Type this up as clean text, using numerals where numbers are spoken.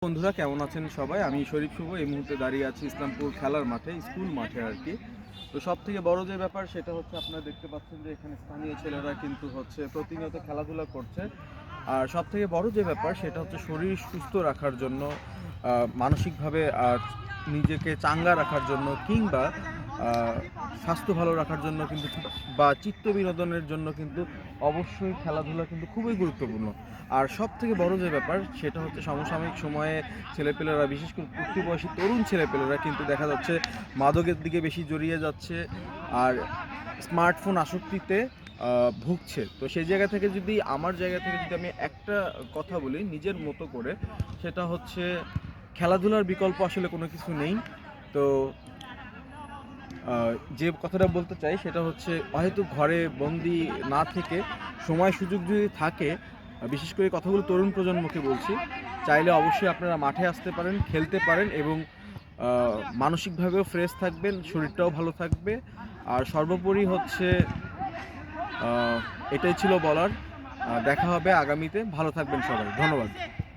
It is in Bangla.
বন্ধুরা কেমন আছেন সবাই? আমি শরীফ শুভ এই মুহূর্তে দাঁড়িয়ে আছি ইসলামপুর খেলার মাঠে, স্কুল মাঠে আর কি। তো সবথেকে বড় যে ব্যাপার সেটা হচ্ছে আপনারা দেখতে পাচ্ছেন যে এখানে স্থানীয় ছেলেরা কিন্তু প্রতিনিয়ত খেলাধুলা করছে। আর সবথেকে বড় যে ব্যাপার সেটা হচ্ছে শরীর সুস্থ রাখার জন্য, মানসিকভাবে নিজেকে চাঙ্গা রাখার জন্য কিংবা স্বাস্থ্য ভালো রাখার জন্য কিন্তু বা চিত্ত বিনোদনের জন্য কিন্তু অবশ্যই খেলাধুলা কিন্তু খুবই গুরুত্বপূর্ণ। আর সবথেকে বড় যে ব্যাপার সেটা হচ্ছে সমসাময়িক সময়ে ছেলেপেলেরা, বিশেষ করে উঠতি বয়সী তরুণ ছেলেপেলেরা কিন্তু দেখা যাচ্ছে মাদকের দিকে বেশি জড়িয়ে যাচ্ছে আর স্মার্টফোন আসক্তিতে ভুগছে। তো সেই জায়গা থেকে যদি আমার জায়গা থেকে যদি আমি একটা কথা বলি নিজের মতো করে, সেটা হচ্ছে খেলাধুলার বিকল্প আসলে কোনো কিছু নেই। তো যে কথাটা বলতে চাই সেটা হচ্ছে হয়তো ঘরে বন্দি না থেকে সময় সুযোগ যদি থাকে, বিশেষ করে কথাগুলো তরুণ প্রজন্মকে বলছি, চাইলে অবশ্যই আপনারা মাঠে আসতে পারেন, খেলতে পারেন এবং মানসিকভাবেও ফ্রেশ থাকবেন, শরীরটাও ভালো থাকবে। আর সর্বোপরি হচ্ছে এটাই ছিল বলার। দেখা হবে আগামীতে। ভালো থাকবেন সবাই। ধন্যবাদ।